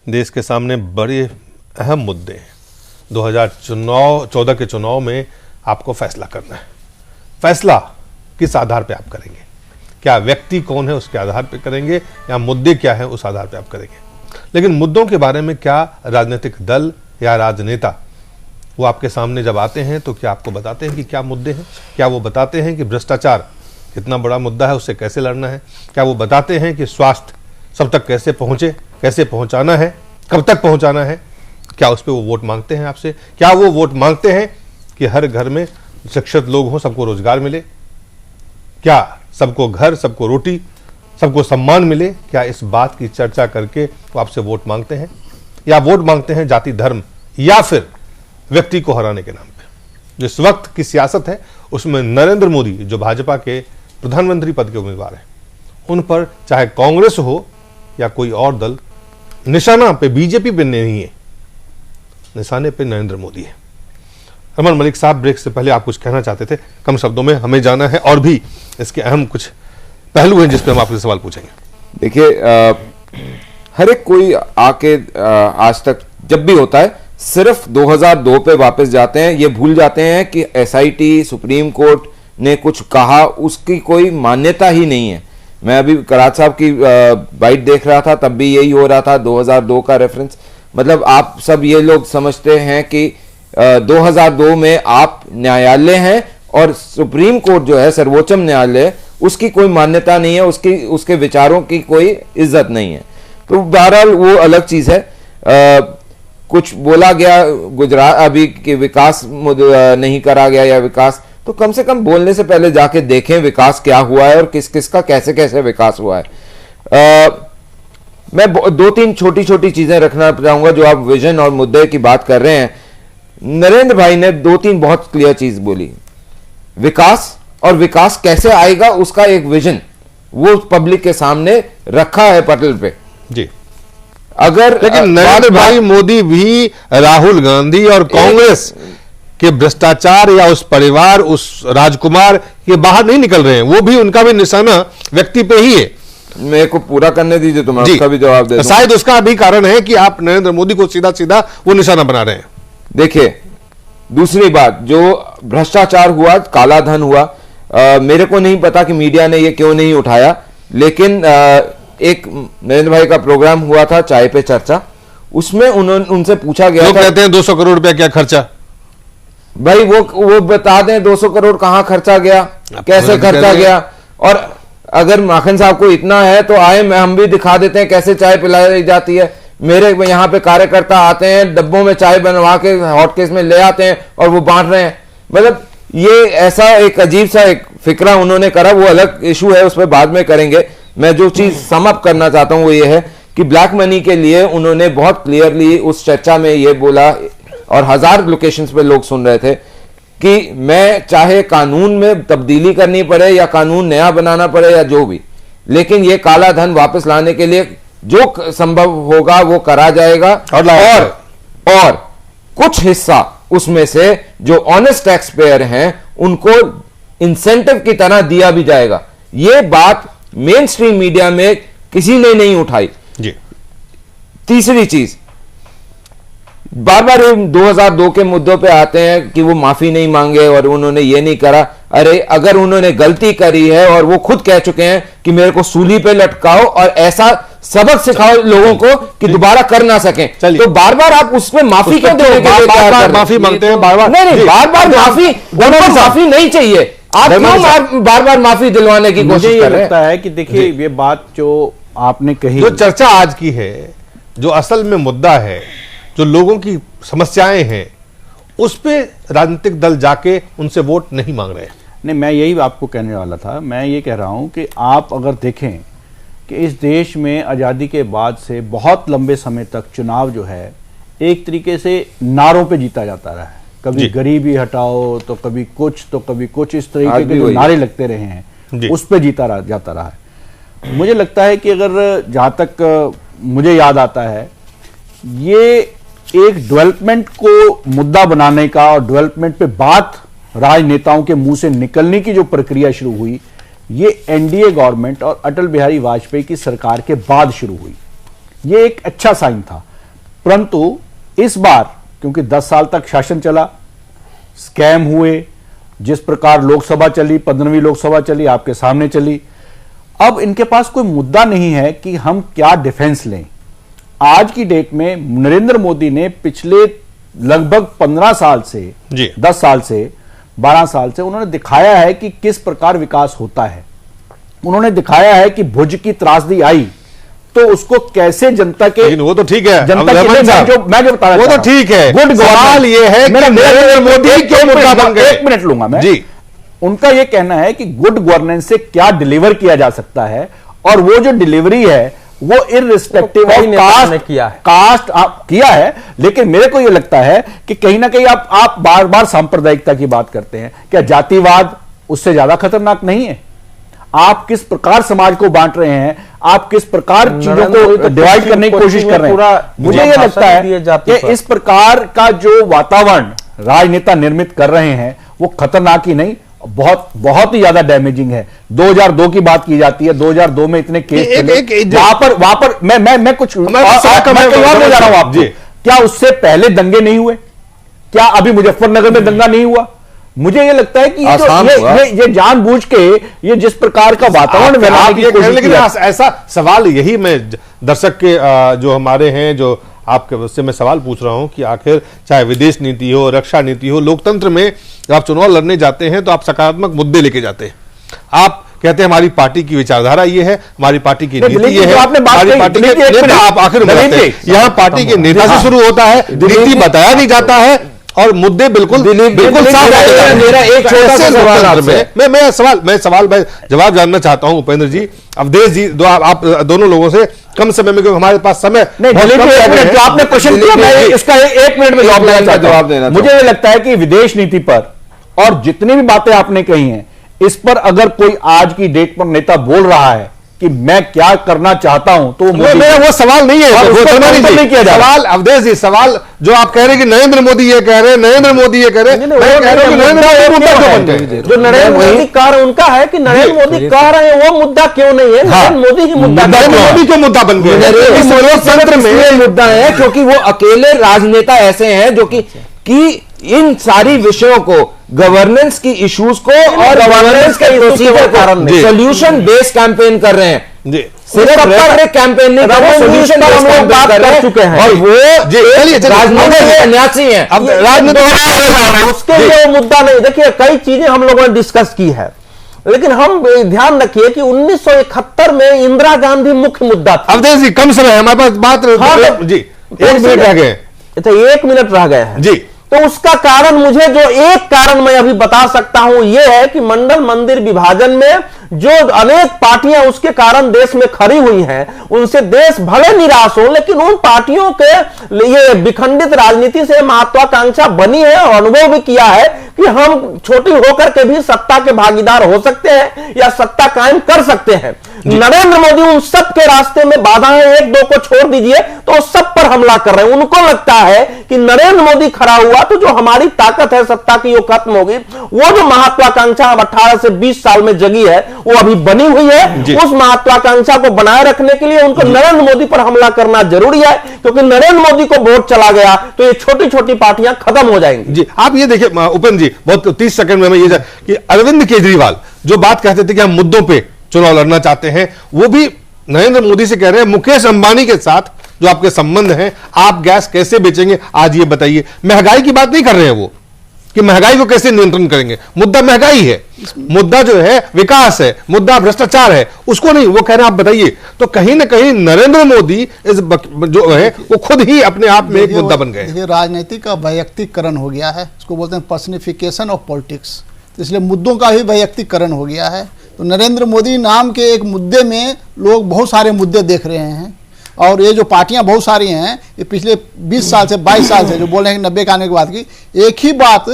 देश के सामने बड़े अहम मुद्दे हैं। 2014 के चुनाव में आपको फैसला करना है। फैसला किस आधार पे आप करेंगे? क्या व्यक्ति कौन है उसके आधार पे करेंगे या मुद्दे क्या है उस आधार पे आप करेंगे? लेकिन मुद्दों के बारे में क्या राजनीतिक दल या राजनेता वो आपके सामने जब आते हैं तो क्या आपको बताते हैं कि क्या मुद्दे हैं? क्या वो बताते हैं कि भ्रष्टाचार कितना बड़ा मुद्दा है, उससे कैसे लड़ना है? क्या वो बताते हैं कि स्वास्थ्य सब तक कैसे पहुंचे, कैसे पहुंचाना है, कब तक पहुंचाना है? क्या उस पर वो वोट मांगते हैं आपसे? क्या वो वोट मांगते हैं कि हर घर में शिक्षित लोग हों, सबको रोजगार मिले? क्या सबको घर, सबको रोटी, सबको सम्मान मिले? क्या इस बात की चर्चा करके वो आपसे वोट मांगते हैं, या वोट मांगते हैं जाति धर्म या फिर व्यक्ति को हराने के नाम पे? जिस वक्त की सियासत है उसमें नरेंद्र मोदी जो भाजपा के प्रधानमंत्री पद के उम्मीदवार हैं, उन पर चाहे कांग्रेस हो या कोई और दल, निशाना पे बीजेपी पे नहीं है, निशाने पे नरेंद्र मोदी है। अमन मलिक साहब, ब्रेक से पहले आप कुछ कहना चाहते थे, कम शब्दों में हमें जाना है, और भी इसके अहम कुछ पहलू हैं जिस पे हम आपसे सवाल पूछेंगे। देखिए, हर एक कोई आके आज तक जब भी होता है सिर्फ 2002 पे वापस जाते हैं। ये भूल जाते हैं कि एसआईटी, सुप्रीम कोर्ट ने कुछ कहा, उसकी कोई मान्यता ही नहीं है। मैं अभी करात साहब की बाइट देख रहा था, तब भी यही हो रहा था, 2002 का रेफरेंस। मतलब आप सब ये लोग समझते हैं कि 2002 में आप न्यायालय हैं और सुप्रीम कोर्ट जो है सर्वोच्चम न्यायालय, उसकी कोई मान्यता नहीं है, उसके विचारों की कोई इज्जत नहीं है। तो बहरहाल वो अलग चीज है। कुछ बोला गया गुजरात अभी कि विकास नहीं करा गया या विकास, तो कम से कम बोलने से पहले जाके देखें विकास क्या हुआ है और किस किस का कैसे कैसे विकास हुआ है। मैं दो तीन छोटी छोटी चीजें रखना चाहूंगा। जो आप विजन और मुद्दे की बात कर रहे हैं, नरेंद्र भाई ने दो तीन बहुत क्लियर चीज बोली। विकास, और विकास कैसे आएगा उसका एक विजन वो पब्लिक के सामने रखा है पटल पे जी। अगर लेकिन नरेंद्र भाई मोदी भी राहुल गांधी और कांग्रेस के भ्रष्टाचार या उस परिवार, उस राजकुमार के बाहर नहीं निकल रहे हैं। वो भी, उनका भी निशाना व्यक्ति पे ही है। मेरे को पूरा करने दीजिए तो मैं उसका भी जवाब दे दूं। शायद उसका भी कारण है कि आप नरेंद्र मोदी को सीधा सीधा वो निशाना बना रहे हैं। देखिए, दूसरी बात, जो भ्रष्टाचार हुआ, काला धन हुआ, मेरे को नहीं पता कि मीडिया ने ये क्यों नहीं उठाया, लेकिन एक नरेंद्र भाई का प्रोग्राम हुआ था चाय पे चर्चा, उसमें उनसे पूछा गया था, कहते हैं 200 करोड़ रुपया क्या खर्चा। भाई वो बता दें 200 करोड़ कहां खर्चा गया, कैसे खर्चा गया। और अगर माखन साहब को इतना है तो आए, हम भी दिखा देते हैं कैसे चाय पिलाई जाती है। मेरे यहाँ पे कार्यकर्ता आते हैं, डब्बों में चाय बनवा के हॉटकेस में ले आते हैं और वो बांट रहे हैं। मतलब ये ऐसा एक अजीब सा एक फिक्रा उन्होंने करा, वो अलग इशू है, उस पर बाद में करेंगे। मैं जो चीज सम अप करना चाहता हूं वो ये है कि ब्लैक मनी के लिए उन्होंने बहुत क्लियरली उस चर्चा में ये बोला, और 1000 लोकेशंस पे लोग सुन रहे थे, कि मैं चाहे कानून में तब्दीली करनी पड़े या कानून नया बनाना पड़े या जो भी, लेकिन ये काला धन वापस लाने के लिए जो संभव होगा वो करा जाएगा। और कुछ हिस्सा उसमें से जो ऑनेस्ट टैक्स पेयर हैं उनको इंसेंटिव की तरह दिया भी जाएगा। ये बात मेन स्ट्रीम मीडिया में किसी ने नहीं उठाई जी। तीसरी चीज, बार बार 2002 के मुद्दों पे आते हैं कि वो माफी नहीं मांगे और उन्होंने ये नहीं करा। अरे अगर उन्होंने गलती करी है और वो खुद कह चुके हैं कि मेरे को सूली पे लटकाओ और ऐसा सबक सिखाओ लोगों को कि दोबारा कर ना सकें, तो बार बार आप उसमें माफी क्यों देने के लिए माफी मांगते हैं? बार बार नहीं, बार बार माफी नहीं चाहिए। आप क्यों बार बार माफी दिलवाने की कोशिश कर रहे हैं? लगता है कि देखिए, ये बात जो आपने कही, जो चर्चा आज की है, जो असल में मुद्दा है, जो लोगों की समस्याएं हैं, उस पे राजनीतिक दल जाके उनसे वोट नहीं मांग रहे हैं। नहीं, मैं यही आपको कहने वाला था। मैं ये कह रहा हूं कि आप अगर देखें कि इस देश में आज़ादी के बाद से बहुत लंबे समय तक चुनाव जो है एक तरीके से नारों पे जीता जाता रहा है। कभी गरीबी हटाओ तो कभी कुछ, तो कभी कुछ, इस तरीके के जो नारे लगते रहे हैं उस पे जीता जाता रहा है। मुझे लगता है कि अगर जहाँ तक मुझे याद आता है, ये एक डेवलपमेंट को मुद्दा बनाने का और डेवलपमेंट पे बात राजनेताओं के मुंह से निकलने की जो प्रक्रिया शुरू हुई, ये एनडीए गवर्नमेंट और अटल बिहारी वाजपेयी की सरकार के बाद शुरू हुई। ये एक अच्छा साइन था। परंतु इस बार क्योंकि 10 साल तक शासन चला, स्कैम हुए, जिस प्रकार लोकसभा चली, 15वीं लोकसभा चली, आपके सामने चली, अब इनके पास कोई मुद्दा नहीं है कि हम क्या डिफेंस लें। आज की डेट में नरेंद्र मोदी ने पिछले लगभग 15 साल से, 10 साल से, 12 साल से उन्होंने दिखाया है कि किस प्रकार विकास होता है। उन्होंने दिखाया है कि भुज की त्रासदी आई तो उसको कैसे जनता के, लेकिन वो तो ठीक है, जनता के लिए मैं जो बता रहा हूं वो तो ठीक है। गुड सवाल ये है कि नरेंद्र मोदी क्यों मुद्दा बन गए? 1 मिनट लूंगा मैं जी। उनका यह कहना है कि गुड गवर्नेंस से क्या डिलीवर किया जा सकता है, और वो जो डिलीवरी है वो इररिस्पेक्टिव ऑफ कास्ट किया है। लेकिन मेरे को यह लगता है कि कहीं ना कहीं आप बार बार सांप्रदायिकता की बात करते हैं, क्या जातिवाद उससे ज्यादा खतरनाक नहीं है? आप किस प्रकार समाज को बांट रहे हैं, आप किस प्रकार चीजों को डिवाइड करने की कोशिश कर रहे हैं। मुझे यह लगता है कि इस प्रकार का जो वातावरण राजनेता निर्मित कर रहे हैं वो खतरनाक ही नहीं, बहुत बहुत ही ज्यादा डैमेजिंग है। 2002 की बात की जाती है, 2002 में इतने केस चले, वहां पर मैं कुछ और ले जा रहा हूं आपको। क्या उससे पहले दंगे नहीं हुए? क्या अभी मुजफ्फरनगर में दंगा नहीं हुआ? मुझे ये लगता है कि ये जानबूझ के ये जिस प्रकार का वातावरण बनाने की कोशिश, लेकिन ऐसा सवाल यही मैं दर्शक के जो हमारे हैं, जो आपके उससे मैं सवाल पूछ रहा हूं कि आखिर चाहे विदेश नीति हो, रक्षा नीति हो, लोकतंत्र में जब आप चुनाव लड़ने जाते हैं तो आप सकारात्मक मुद्दे लेके जाते हैं। आप कहते हैं हमारी पार्टी की विचारधारा ये है, हमारी पार्टी की नीति ये है, हमारी पार्टी के नेता, आप आखिर यहाँ पार्टी के नेता से शुरू होता है, नीति बताया नहीं जाता है और मुद्दे बिल्कुल साफ है। मेरा एक छोटा सा सवाल आपसे, मैं सवाल जवाब जानना चाहता हूं उपेंद्र जी, अवधेश जी, आप दोनों लोगों से कम समय में, क्योंकि हमारे पास समय नहीं, जो आपने क्वेश्चन किया मैं इसका 1 मिनट में जवाब देना। मुझे ये लगता है कि विदेश नीति पर और जितनी भी बातें आपने कही हैं, इस पर अगर कोई आज की डेट पर नेता बोल रहा है कि मैं क्या करना चाहता हूं, तो वो सवाल नहीं है, नहीं किया सवाल अवधेश जी, सवाल जो आप कह रहे हैं कि नरेंद्र मोदी ये कह रहे हैं, नरेंद्र मोदी ये कह रहे हैं, जो नरेंद्र मोदी कह रहे हैं उनका है कि नरेंद्र मोदी कह रहे हैं वो मुद्दा क्यों नहीं है, नरेंद्र मोदी की मुद्दा, मोदी क्यों मुद्दा बन गया? लोकतंत्र में मुद्दा है क्योंकि वो अकेले राजनेता ऐसे हैं जो कि इन सारी विषयों को, गवर्नेंस की इश्यूज को और गवर्नेंस के प्रोसीजर कारण सोल्यूशन बेस्ड कैंपेन कर रहे हैं जी। सिर्फ रेटरिक कैंपेन नहीं कर रहे, सोल्यूशन बेस्ड कैंपेन कर रहे चुके हैं। और वो राजनीति के सन्यासी हैं। अब राजनीति उसके लिए वो मुद्दा नहीं। देखिए कई चीजें हम लोगों ने डिस्कस की है, लेकिन हम ध्यान रखिए कि 1971 में इंदिरा गांधी मुख्य मुद्दा था। अवधेश जी कम समय है हमारे पास, बात जी 1 मिनट रह गए, 1 मिनट रह गए हैं जी। तो उसका कारण, मुझे जो एक कारण मैं अभी बता सकता हूं यह है कि मंडल मंदिर विभाजन में जो अनेक पार्टियां उसके कारण देश में खड़ी हुई हैं, उनसे देश भले निराश हो, लेकिन उन पार्टियों के लिए विखंडित राजनीति से महत्वाकांक्षा बनी है और अनुभव भी किया है कि हम छोटी होकर के भी सत्ता के भागीदार हो सकते हैं या सत्ता कायम कर सकते हैं। नरेंद्र मोदी उन सब के रास्ते में बाधाएं, 1-2 को छोड़ दीजिए, तो सब पर हमला कर रहे हैं। उनको लगता है कि नरेंद्र मोदी खड़ा हुआ तो जो हमारी ताकत है सत्ता की वो खत्म होगी। वो जो महत्वाकांक्षा अब 18 से 20 साल में जगी है वो अभी बनी हुई है। उस महत्वाकांक्षा को बनाए रखने के लिए उनको नरेंद्र मोदी पर हमला करना जरूरी है, क्योंकि नरेंद्र मोदी को वोट चला गया तो ये छोटी छोटी पार्टियां खत्म हो जाएंगी। जी आप ये देखिए उपेंद्र जी, बहुत 30 सेकंड में ये कि अरविंद केजरीवाल जो बात कहते थे कि हम मुद्दों पे चुनाव लड़ना चाहते हैं, वो भी नरेंद्र मोदी से कह रहे हैं मुकेश अंबानी के साथ जो आपके संबंध हैं, आप गैस कैसे बेचेंगे आज ये बताइए। महंगाई की बात नहीं कर रहे हैं वो कि महंगाई को कैसे नियंत्रण करेंगे, मुद्दा महंगाई है, मुद्दा जो है विकास है, मुद्दा भ्रष्टाचार है, उसको नहीं, वो कह रहे हैं आप बताइए। तो कहीं ना कहीं नरेंद्र मोदी इस जो है वो खुद ही अपने आप में एक मुद्दा बन गए। देखिए राजनीति का वैयक्तिकरण हो गया है, इसको बोलते हैं पर्सनिफिकेशन ऑफ पॉलिटिक्स, इसलिए मुद्दों का भी वैयक्तिकरण हो गया है। तो नरेंद्र मोदी नाम के एक मुद्दे में लोग बहुत सारे मुद्दे देख रहे हैं, और ये जो पार्टियां बहुत सारी हैं ये पिछले 20 साल से 22 साल से जो बोल रहे हैं 90 के आने के बाद की एक ही बात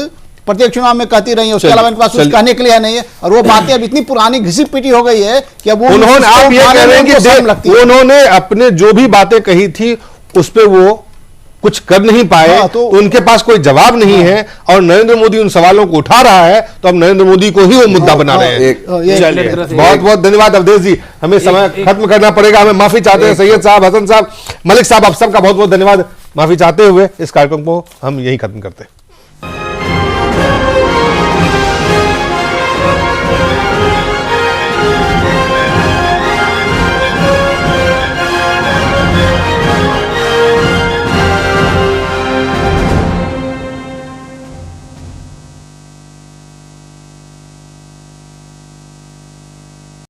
प्रत्येक चुनाव में कहती रही है, उसके अलावा इनके पास कुछ कहने के लिए नहीं है। और वो बातें अब इतनी पुरानी घिसी पिटी हो गई है कि अब उन्होंने, आप ये कह रहे हैं कि उन्होंने अपने जो भी बातें कही थी उस पर वो कुछ कर नहीं पाए, तो उनके पास कोई जवाब नहीं है, और नरेंद्र मोदी उन सवालों को उठा रहा है, तो अब नरेंद्र मोदी को ही वो मुद्दा बना रहे हैं। बहुत बहुत धन्यवाद अवधेश जी, हमें समय खत्म करना पड़ेगा, हमें माफी चाहते हैं। सैयद साहब, हसन साहब, मलिक साहब, आप सबका बहुत बहुत धन्यवाद। माफी चाहते हुए इस कार्यक्रम को हम यहीं खत्म करते हैं।